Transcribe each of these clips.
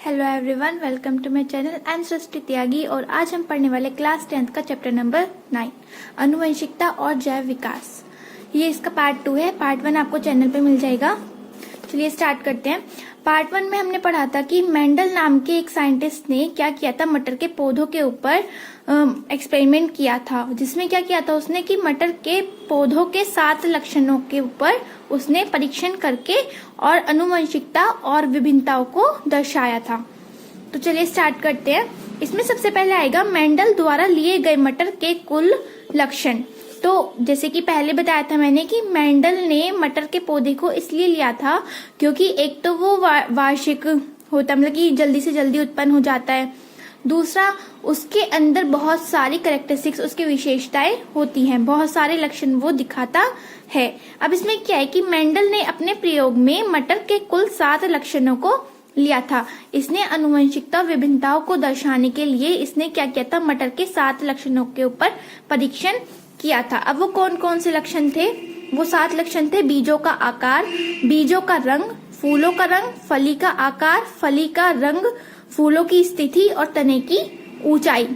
Hello everyone, welcome to my channel. I am Srishti Tyagi और आज हम पढ़ने वाले क्लास 10th का चैप्टर नंबर 9 आनुवंशिकता और जैव विकास। ये इसका पार्ट 2 है। पार्ट 1 आपको चैनल पे मिल जाएगा। चलिए स्टार्ट करते हैं। पार्ट 1 में हमने पढ़ा था कि मेंडल नाम के एक साइंटिस्ट ने क्या किया था, मटर के पौधों के ऊपर एक्सपेरिमेंट किया था, जिसमें क्या किया था उसने कि मटर के पौधों के 7 लक्षणों के ऊपर उसने परीक्षण करके और आनुवंशिकता और विभिन्नताओं को दर्शाया था। तो चलिए स्टार्ट करते हैं। इसमें सबसे पहले आएगा मेंडल द्वारा लिए गए मटर के कुल लक्षण। तो जैसे कि पहले बताया था मैंने कि मेंडल ने मटर के पौधे को इसलिए लिया था क्योंकि एक तो वो वार्षिक होता, मतलब कि जल्दी से जल्दी उत्पन्न हो जाता है। दूसरा, उसके अंदर बहुत सारी कैरेक्टरिस्टिक्स, उसकी विशेषताएं होती हैं, बहुत सारे लक्षण वो दिखाता है। अब इसमें क्या है कि मेंडल ने अपने प्रयोग में मटर के कुल 7 लक्षणों को लिया था। इसने आनुवंशिकता विभिन्नताओं को दर्शाने के लिए इसने क्या किया था, मटर के 7 लक्षणों के ऊपर परीक्षण किया था। अब वो कौन कौन से लक्षण थे? वो 7 लक्षण थे: बीजों का आकार, बीजों का रंग, फूलों का रंग, फली का आकार, फली का रंग, फूलों की स्थिति और तने की ऊंचाई।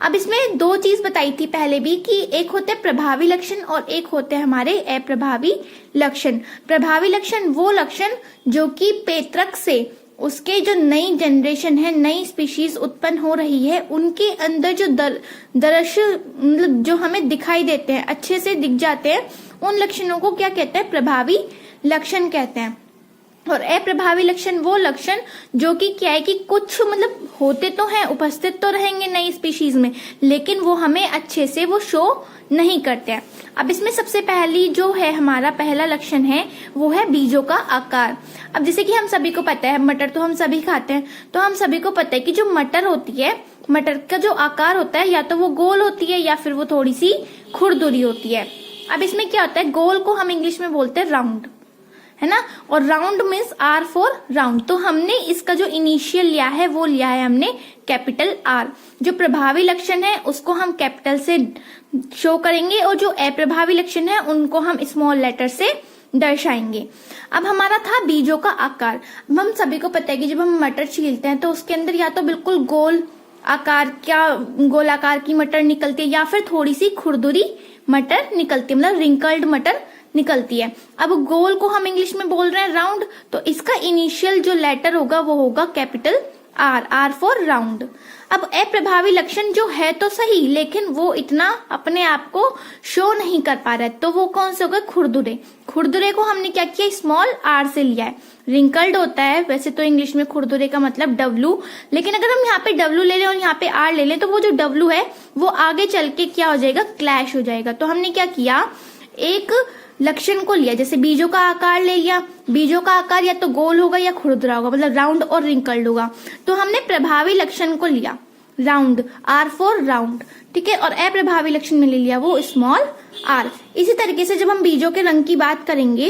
अब इसमें 2 चीज बताई थी पहले भी कि एक होते प्रभावी लक्षण और एक होते हमारे अप्रभावी लक्षण। प्रभावी लक्षण वो लक्षण जो कि पेत्रक से उसके जो नई जनरेशन है, नई स्पीशीज उत्पन्न हो रही है, उनके अंदर जो दरअसल मतलब जो हमें दिखाई देते हैं, अच्छे से दिख जाते हैं, उन लक्षणों को क्या कहते हैं? प्रभावी लक्षण कहते हैं। और अप्रभावी लक्षण वो लक्षण जो कि क्या है कि कुछ मतलब होते तो हैं, उपस्थित तो रहेंगे नई स्पीशीज में, लेकिन वो हमें अच्छे से वो शो नहीं करते हैं। अब इसमें सबसे पहली जो है हमारा पहला लक्षण है वो है बीजों का आकार। अब जैसे कि हम सभी को पता है, मटर तो हम सभी खाते हैं, तो हम सभी को पता है कि जो मटर होती है, मटर का जो आकार होता है या तो वो गोल होती है या फिर वो थोड़ी सी खुरदुरी होती है। अब इसमें क्या होता है, गोल को हम इंग्लिश में बोलते हैं राउंड, है ना, और round means R for round. तो हमने इसका जो इनिशियल लिया है वो लिया है हमने कैपिटल आर। जो प्रभावी लक्षण है उसको हम कैपिटल से शो करेंगे और जो अप्रभावी लक्षण है उनको हम स्मॉल लेटर से दर्शाएंगे। अब हमारा था बीजों का आकार। अब हम सभी को पता है कि जब हम मटर छीलते हैं तो उसके अंदर या तो बिल्कुल गोल आकार की मटर निकलती है या फिर थोड़ी सी खुरदुरी मटर निकलती है, मतलब रिंकल्ड मटर निकलती है। अब गोल को हम इंग्लिश में बोल रहे हैं राउंड, तो इसका इनिशियल जो लेटर होगा वो होगा capital R, R for round. अब अप्रभावी लक्षण जो है तो सही, लेकिन वो इतना अपने आप को शो नहीं कर पा रहा है, तो वो कौन से हो गए? खुरदुरे। खुरदुरे को हमने क्या किया, स्मॉल आर से लिया है। रिंकल्ड होता है वैसे तो इंग्लिश में खुरदुरे का मतलब डब्लू, लेकिन अगर हम यहाँ पे डब्लू ले लें और यहाँ पे आर ले लें तो वो जो डब्लू है वो आगे चल के क्या हो जाएगा, क्लैश हो जाएगा। तो हमने क्या किया, एक लक्षण को लिया, जैसे बीजों का आकार ले लिया। बीजों का आकार या तो गोल होगा या खुरदुरा होगा, मतलब राउंड और रिंकल्ड होगा। तो हमने प्रभावी लक्षण को लिया राउंड, आर फॉर राउंड, ठीक है, और अप्रभावी लक्षण में ले लिया वो स्मॉल आर। इसी तरीके से जब हम बीजों के रंग की बात करेंगे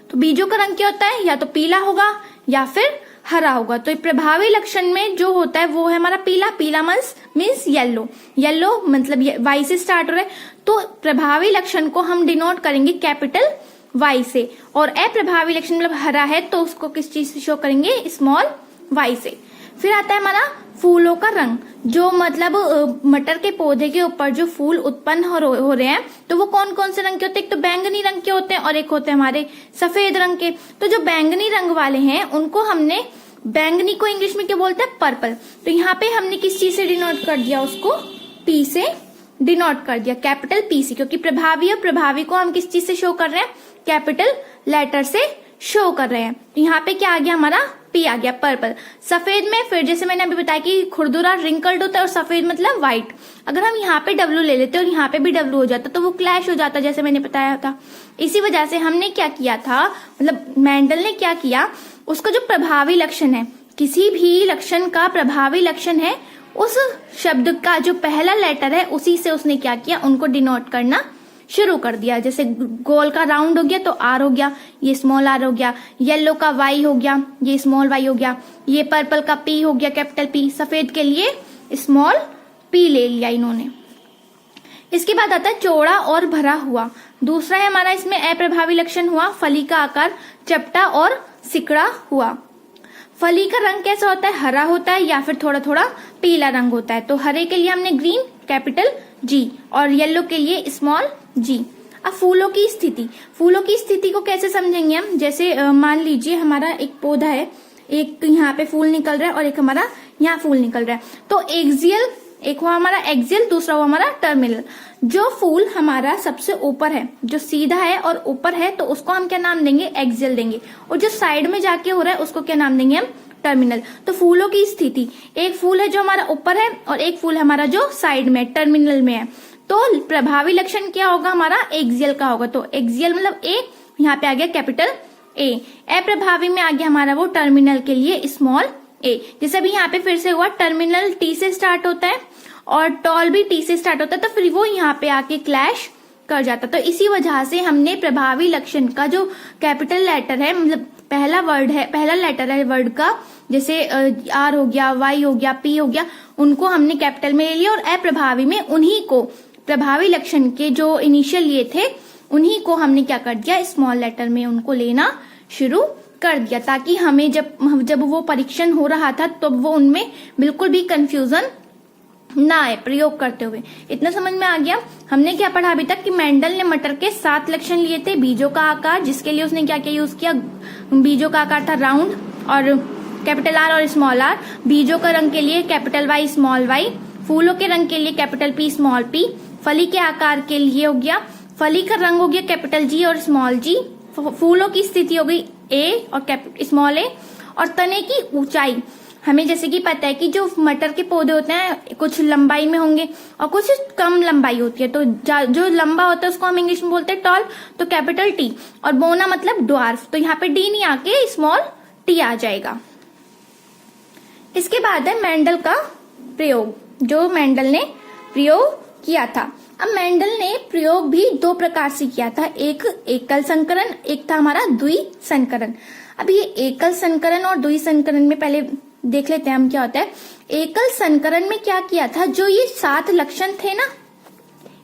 तो बीजों का रंग क्या होता है, या तो पीला होगा या फिर हरा होगा। तो प्रभावी लक्षण में जो होता है वो है हमारा पीला। पीला मीन्स येलो, येलो मतलब वाई से स्टार्ट हो रहा है, तो प्रभावी लक्षण को हम डिनोट करेंगे कैपिटल वाई से। और अप्रभावी लक्षण मतलब हरा है तो उसको किस चीज से शो करेंगे, स्मॉल वाई से। फिर आता है हमारा फूलों का रंग, जो मतलब मटर के पौधे के ऊपर जो फूल उत्पन्न हो रहे हैं तो वो कौन कौन से रंग के होते हैं? एक तो बैंगनी रंग के होते हैं और एक होते हैं हमारे सफेद रंग के। तो जो बैंगनी रंग वाले हैं उनको हमने, बैंगनी को इंग्लिश में क्या बोलते हैं, पर्पल। तो यहाँ पे हमने किस चीज से डिनोट कर दिया, उसको पी से डिनोट कर दिया, कैपिटल पी से, क्योंकि प्रभावी और प्रभावी को हम किस चीज से शो कर रहे हैं, कैपिटल लेटर से शो कर रहे हैं। तो यहाँ पे क्या आ गया हमारा, पी आ गया, पर्पल। सफेद में फिर जैसे मैंने अभी बताया कि खुरदुरा रिंकल्ड होता है और सफेद मतलब व्हाइट। अगर हम यहाँ पे डब्लू ले लेते और यहाँ पे भी डब्लू हो जाता तो वो क्लैश हो जाता, जैसे मैंने बताया था। इसी वजह से हमने क्या किया था, मतलब मेंडल ने क्या किया, उसका जो प्रभावी लक्षण है, किसी भी लक्षण का प्रभावी लक्षण है, उस शब्द का जो पहला लेटर है उसी से उसने क्या किया, उनको डिनोट करना शुरू कर दिया। जैसे गोल का राउंड हो गया तो आर हो गया, ये स्मॉल आर हो गया। येलो का वाई हो गया, ये स्मॉल वाई हो गया। ये पर्पल का पी हो गया, कैपिटल पी। सफेद के लिए स्मॉल पी ले लिया इन्होंने। इसके बाद आता है चौड़ा और भरा हुआ। दूसरा है हमारा इसमें अप्रभावी लक्षण हुआ, फली का आकार चपटा और सिकड़ा हुआ। फली का रंग कैसा होता है, हरा होता है या फिर थोड़ा थोड़ा पीला रंग होता है। तो हरे के लिए हमने ग्रीन कैपिटल जी और येलो के लिए स्मॉल जी। अब फूलों की स्थिति, फूलों की स्थिति को कैसे समझेंगे हम, जैसे मान लीजिए हमारा एक पौधा है, एक यहाँ पे फूल निकल रहा है और एक हमारा यहाँ फूल निकल रहा है। तो एक्सियल, एक हुआ हमारा एक्सियल, दूसरा हुआ हमारा टर्मिनल। जो फूल हमारा सबसे ऊपर है, जो सीधा है और ऊपर है, तो उसको हम क्या नाम देंगे, एक्सियल देंगे। और जो साइड में जाके हो रहा है उसको क्या नाम देंगे हम, टर्मिनल। तो फूलों की स्थिति, एक फूल है जो हमारा ऊपर है और एक फूल हमारा जो साइड में टर्मिनल में है। तो प्रभावी लक्षण क्या होगा हमारा, एक्सियल का होगा। तो एक्सियल मतलब ए, यहाँ पे आ गया कैपिटल ए। अप्रभावी में आ गया हमारा वो टर्मिनल के लिए स्मॉल ए। जैसे अभी यहाँ पे फिर से हुआ, टर्मिनल टी से स्टार्ट होता है और टॉल भी टी से स्टार्ट होता है, तो फिर वो यहाँ पे आके क्लैश कर जाता। तो इसी वजह से हमने प्रभावी लक्षण का जो कैपिटल लेटर है, मतलब पहला वर्ड है, पहला लेटर है वर्ड का, जैसे आर हो गया, वाई हो गया, पी हो गया, उनको हमने कैपिटल में ले लिया। और अप्रभावी में उन्हीं को, प्रभावी लक्षण के जो इनिशियल लिए थे उन्हीं को हमने क्या कर दिया, स्मॉल लेटर में उनको लेना शुरू कर दिया, ताकि हमें जब वो परीक्षण हो रहा था तो वो उनमें बिल्कुल भी कंफ्यूजन ना आए प्रयोग करते हुए। इतना समझ में आ गया। हमने क्या पढ़ा अभी तक कि मेंडल ने मटर के 7 लक्षण लिए थे। बीजों का आकार, जिसके लिए उसने क्या क्या यूज किया, बीजों का आकार था राउंड और कैपिटल आर और स्मॉल आर। बीजों का रंग के लिए कैपिटल वाई स्मॉल वाई। फूलों के रंग के लिए कैपिटल पी स्मॉल पी। फली के आकार के लिए हो गया, फली का रंग हो गया कैपिटल जी और स्मॉल जी। फूलों की स्थिति हो गई ए और स्मॉल ए। और तने की ऊंचाई, हमें जैसे कि पता है कि जो मटर के पौधे होते हैं कुछ लंबाई में होंगे और कुछ कम लंबाई होती है। तो जो लंबा होता है उसको हम इंग्लिश में बोलते हैं टॉल, तो कैपिटल टी। और बोना मतलब ड्वार्फ, तो यहाँ पे डी नहीं आके स्मॉल टी आ जाएगा। इसके बाद है मेंडल का प्रयोग, जो मेंडल ने प्रयोग किया था। अब मेंडल ने प्रयोग भी 2 प्रकार से किया था, एक एकल संकरण, एक था हमारा द्वि संकरण। अब ये एकल संकरण और द्वि संकरण में पहले देख लेते हैं हम क्या होता है। एकल संकरण में क्या किया था, जो ये 7 लक्षण थे ना,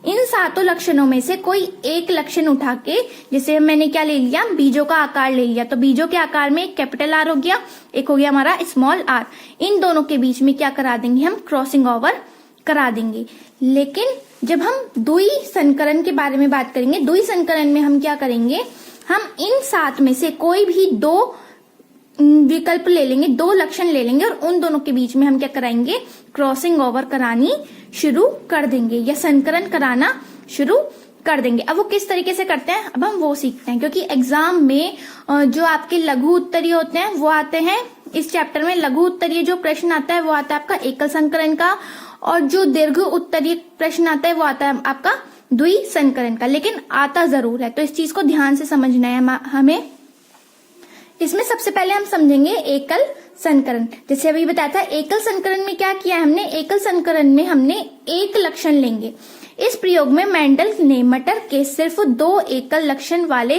इन 7 लक्षणों में से कोई एक लक्षण उठा के, जैसे मैंने क्या ले लिया, बीजों का आकार ले लिया, तो बीजों के आकार में एक कैपिटल आर हो गया, एक हो गया हमारा स्मॉल आर। इन दोनों के बीच में क्या करा देंगे हम, क्रॉसिंग ओवर करा देंगे। लेकिन जब हम द्वि संकरण के बारे में बात करेंगे, द्वि संकरण में हम क्या करेंगे, हम इन 7 में से कोई भी 2 विकल्प ले लेंगे, 2 लक्षण ले लेंगे और उन दोनों के बीच में हम क्या कराएंगे, क्रॉसिंग ओवर करानी शुरू कर देंगे या संकरण कराना शुरू कर देंगे। अब वो किस तरीके से करते हैं अब हम वो सीखते हैं, क्योंकि एग्जाम में जो आपके लघु उत्तरीय होते हैं वो आते हैं इस चैप्टर में। लघु उत्तरीय जो प्रश्न आता है वो आता है आपका एकल संकरण का, और जो दीर्घ उत्तरीय प्रश्न आता है वो आता है आपका द्वि संकरण का, लेकिन आता जरूर है। तो इस चीज को ध्यान से समझना है हमें। इसमें सबसे पहले हम समझेंगे एकल संकरण। जैसे अभी बताया था, एकल संकरण में क्या किया है हमने, एकल संकरण में हमने एक लक्षण लेंगे। इस प्रयोग में मेंडल ने मटर के सिर्फ 2 एकल लक्षण वाले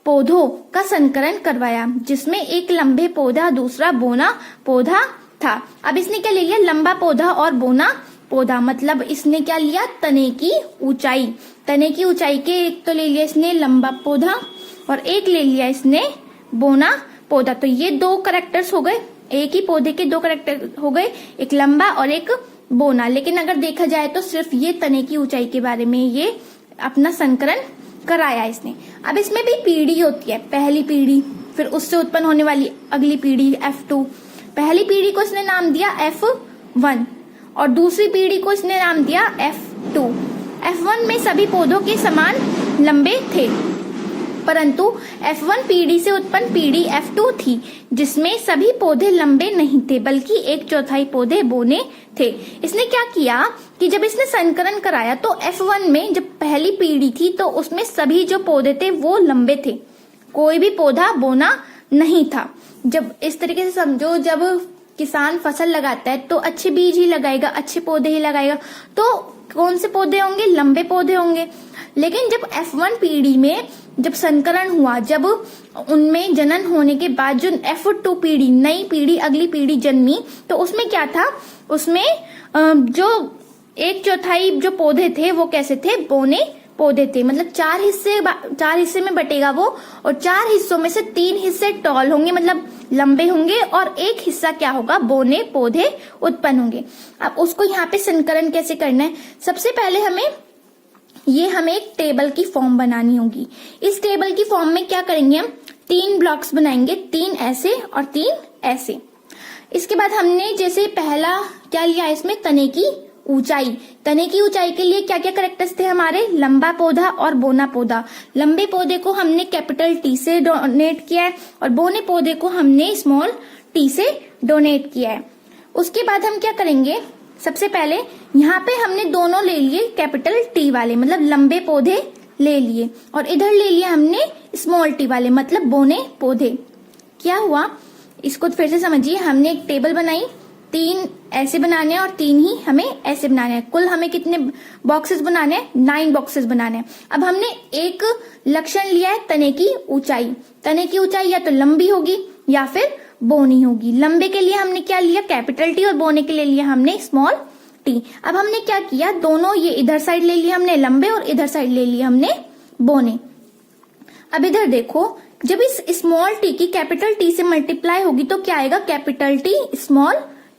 पौधों का संकरण करवाया, जिसमें एक लंबे पौधा दूसरा बोना पौधा था। अब इसने क्या ले लिया, लंबा पौधा और बोना पौधा, मतलब इसने क्या लिया, तने की ऊंचाई। तने की ऊंचाई के एक तो ले लिया इसने लंबा पौधा और एक ले लिया इसने बोना पौधा। तो ये 2 कैरेक्टर्स हो गए, एक ही पौधे के 2 कैरेक्टर हो गए, एक लंबा और एक बोना। लेकिन अगर देखा जाए तो सिर्फ ये तने की ऊंचाई के बारे में ये अपना संकरण कराया इसने। अब इसमें भी पीढ़ी होती है, पहली पीढ़ी, फिर उससे उत्पन्न होने वाली अगली पीढ़ी F2। पहली पीढ़ी को इसने नाम दिया F1 और दूसरी पीढ़ी को इसने नाम दिया F2। F1 में सभी पौधों के समान लंबे थे, परंतु F1 पीढ़ी से उत्पन्न पीढ़ी F2 थी, जिसमें सभी पौधे लंबे नहीं थे बल्कि 1/4 पौधे बोने थे। इसने क्या किया कि जब इसने संकरण कराया तो F1 में जब पहली पीढ़ी थी तो उसमें सभी जो पौधे थे वो लंबे थे, कोई भी पौधा बोना नहीं था। जब इस तरीके से समझो, जब किसान फसल लगाता है तो अच्छे बीज ही लगाएगा, अच्छे पौधे ही लगाएगा, तो कौन से पौधे होंगे, लंबे पौधे होंगे। लेकिन जब F1 पीढ़ी में जब संकरण हुआ, जब उनमें जनन होने के बाद जो F2 पीढ़ी, नई पीढ़ी, अगली पीढ़ी जन्मी, तो उसमें क्या था, उसमें जो 1/4 जो पौधे थे वो कैसे थे, बोने पौधे थे। मतलब चार हिस्से में बटेगा वो, और 4 हिस्सों में से 3 हिस्से टॉल होंगे मतलब लंबे होंगे, और एक हिस्सा क्या होगा, बोने पौधे उत्पन्न होंगे। अब उसको यहाँ पे संकरण कैसे करना है, सबसे पहले हमें एक टेबल की फॉर्म बनानी होगी। इस टेबल की फॉर्म में क्या करेंगे, हम 3 ब्लॉक्स बनाएंगे, 3 ऐसे और 3 ऐसे। इसके बाद हमने जैसे पहला क्या लिया, इसमें तने की ऊंचाई। तने की ऊंचाई के लिए क्या क्या कैरेक्टर्स थे हमारे, लंबा पौधा और बोना पौधा। लंबे पौधे को हमने कैपिटल टी से डोनेट किया है, और बोने पौधे को हमने स्मॉल टी से डोनेट किया है। उसके बाद हम क्या करेंगे, सबसे पहले यहाँ पे हमने दोनों ले लिए कैपिटल टी वाले, मतलब लंबे पौधे ले लिए, और इधर ले लिया हमने स्मॉल टी वाले, मतलब बोने पौधे। क्या हुआ, इसको फिर से समझिए। हमने एक टेबल बनाई, 3 ऐसे बनाने हैं और 3 ही हमें ऐसे बनाने हैं। कुल हमें कितने बॉक्सेस बनाने हैं, 9 बॉक्सेस बनाने हैं। अब हमने एक लक्षण लिया है तने की ऊंचाई। तने की ऊंचाई या तो लंबी होगी या फिर बोनी होगी। लंबे के लिए हमने क्या लिया, कैपिटल टी, और बोने के लिए लिया हमने स्मॉल टी। अब हमने क्या किया, दोनों ये इधर साइड ले लिए हमने लंबे, और इधर साइड ले लिए हमने बोने। अब इधर देखो, जब इस स्मॉल टी की कैपिटल टी से मल्टीप्लाई होगी तो क्या आएगा, कैपिटल टी स्मॉल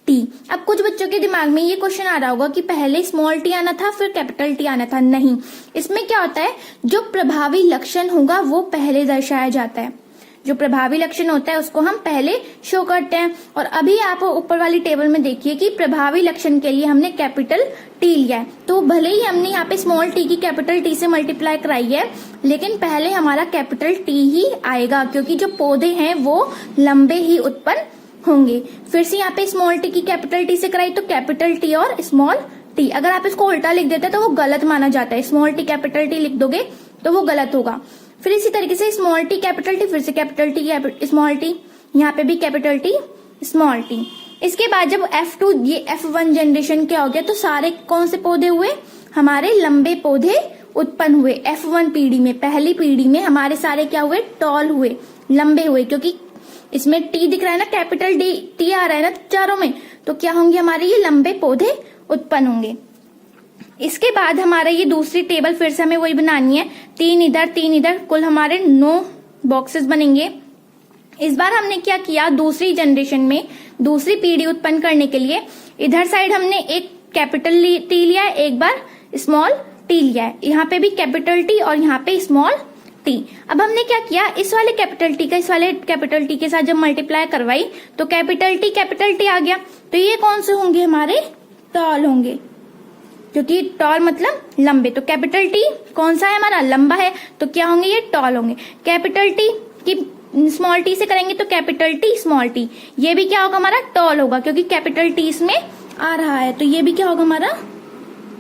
टी। अब कुछ बच्चों के दिमाग में ये क्वेश्चन आ रहा होगा कि पहले स्मॉल टी आना था फिर कैपिटल टी आना था। नहीं, इसमें क्या होता है, जो प्रभावी लक्षण होगा वो पहले दर्शाया जाता है। जो प्रभावी लक्षण होता है उसको हम पहले शो करते हैं। और अभी आप ऊपर वाली टेबल में देखिए कि प्रभावी लक्षण के लिए हमने कैपिटल टी लिया है, तो भले ही हमने यहाँ पे स्मॉल टी की कैपिटल टी से मल्टीप्लाई कराई है, लेकिन पहले हमारा कैपिटल टी ही आएगा, क्योंकि जो पौधे हैं वो लंबे ही उत्पन्न होंगे। फिर से यहाँ पे स्मॉल टी की कैपिटल टी से कराई तो कैपिटल टी और स्मॉल टी। अगर आप इसको उल्टा लिख देते तो वो गलत माना जाता है। स्मॉल टी कैपिटल टी लिख दोगे तो वो गलत होगा। फिर इसी तरीके से स्मॉल टी कैपिटल टी, फिर से कैपिटल टी स्मॉल टी, यहाँ पे भी कैपिटल टी स्मॉल टी। इसके बाद जब F2 ये F1 जनरेशन क्या हो गया, तो सारे कौन से पौधे हुए, हमारे लंबे पौधे उत्पन्न हुए। F1 पीढ़ी में, पहली पीढ़ी में हमारे सारे क्या हुए, टॉल हुए, लंबे हुए, क्योंकि इसमें टी दिख रहा है ना, कैपिटल टी आ रहा है ना चारों में, तो क्या होंगे, हमारे ये लंबे पौधे उत्पन्न होंगे। इसके बाद हमारा ये दूसरी टेबल फिर से हमें वही बनानी है, 3 इधर 3 इधर, कुल हमारे 9 बॉक्सेस बनेंगे। इस बार हमने क्या किया, दूसरी जनरेशन में दूसरी पीढ़ी उत्पन्न करने के लिए इधर साइड हमने एक कैपिटल टी लिया है, एक बार स्मॉल टी लिया है। यहाँ पे भी कैपिटल टी और यहाँ पे स्मॉल टी। अब हमने क्या किया, इस वाले कैपिटल टी का इस वाले कैपिटल टी के साथ जब मल्टीप्लाई करवाई तो कैपिटल टी आ गया। तो ये कौन से होंगे, हमारे टॉल होंगे, क्योंकि टॉल मतलब लंबे। तो कैपिटल टी कौन सा है, हमारा लंबा है, तो क्या होंगे, ये टॉल होंगे। कैपिटल टी की स्मॉल टी से करेंगे तो कैपिटल टी स्मॉल टी, ये भी क्या होगा, हमारा टॉल होगा, क्योंकि कैपिटल टी इसमें आ रहा है, तो ये भी क्या होगा, हमारा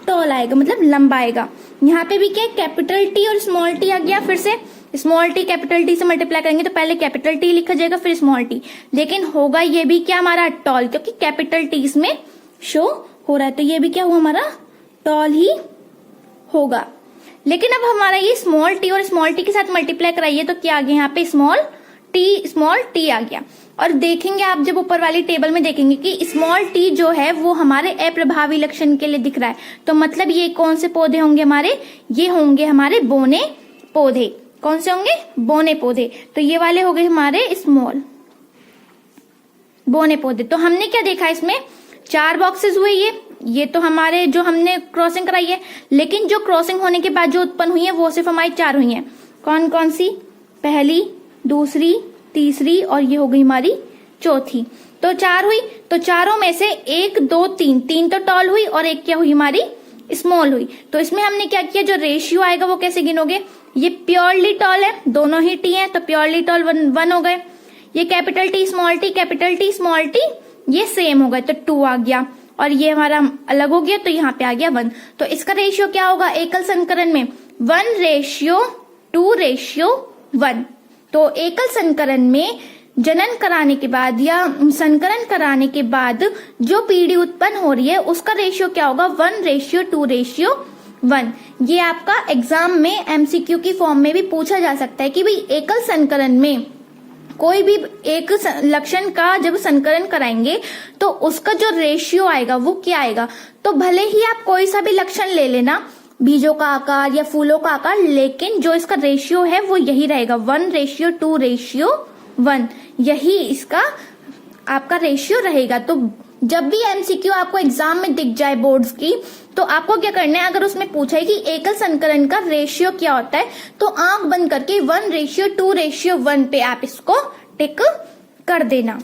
टॉल आएगा, मतलब लंबा आएगा। यहाँ पे भी क्या, कैपिटल टी और स्मॉल टी आ गया। फिर से स्मॉल टी कैपिटल टी से मल्टीप्लाई करेंगे तो पहले कैपिटल टी लिखा जाएगा फिर स्मॉल टी, लेकिन होगा ये भी क्या, हमारा टॉल, क्योंकि कैपिटल टी इसमें शो हो रहा है, तो ये भी क्या हुआ, हमारा टॉल ही होगा। लेकिन अब हमारा ये स्मॉल टी और स्मॉल टी के साथ मल्टीप्लाई कराइए तो क्या आ गया, यहाँ पे स्मॉल टी आ गया। और देखेंगे आप जब ऊपर वाली टेबल में देखेंगे कि स्मॉल टी जो है वो हमारे अप्रभावी लक्षण के लिए दिख रहा है, तो मतलब ये कौन से पौधे होंगे हमारे, ये होंगे हमारे बोने पौधे। कौन से होंगे, बोने पौधे। तो ये वाले हो गए हमारे स्मॉल बोने पौधे। तो हमने क्या देखा, इसमें 4 बॉक्सेस हुए ये तो हमारे जो हमने क्रॉसिंग कराई है, लेकिन जो क्रॉसिंग होने के बाद जो उत्पन्न हुई है वो सिर्फ हमारी 4 हुई है। कौन कौन सी, पहली, दूसरी, तीसरी और ये हो गई हमारी चौथी। तो 4 हुई, तो चारों में से 1 2 3 तो टॉल हुई और एक क्या हुई, हमारी स्मॉल हुई। तो इसमें हमने क्या किया, जो रेशियो आएगा वो कैसे गिनोगे, ये प्योरली टॉल है, दोनों ही टी है, तो प्योरली टॉल 1 हो गए। ये कैपिटल टी स्मॉल टी ये सेम हो गए, तो 2 आ गया, और ये हमारा अलग हो गया, तो यहाँ पे आ गया 1। तो इसका रेशियो क्या होगा, एकल संकरण में 1:2:1। तो एकल संकरण में जनन कराने के बाद या संकरण कराने के बाद जो पीढ़ी उत्पन्न हो रही है उसका रेशियो क्या होगा, 1:2:1। ये आपका एग्जाम में एमसीक्यू की फॉर्म में भी पूछा जा सकता है कि भाई एकल संकरण में कोई भी एक लक्षण का जब संकरण कराएंगे तो उसका जो रेशियो आएगा वो क्या आएगा। तो भले ही आप कोई सा भी लक्षण ले लेना, बीजों का आकार या फूलों का आकार, लेकिन जो इसका रेशियो है वो यही रहेगा 1:2:1, यही इसका आपका रेशियो रहेगा। तो जब भी एमसीक्यू आपको एग्जाम में दिख जाए बोर्ड्स की, तो आपको क्या करना है, अगर उसमें पूछा है कि एकल संकलन का रेशियो क्या होता है, तो आंख बंद करके 1:2:1 पे आप इसको टिक कर देना।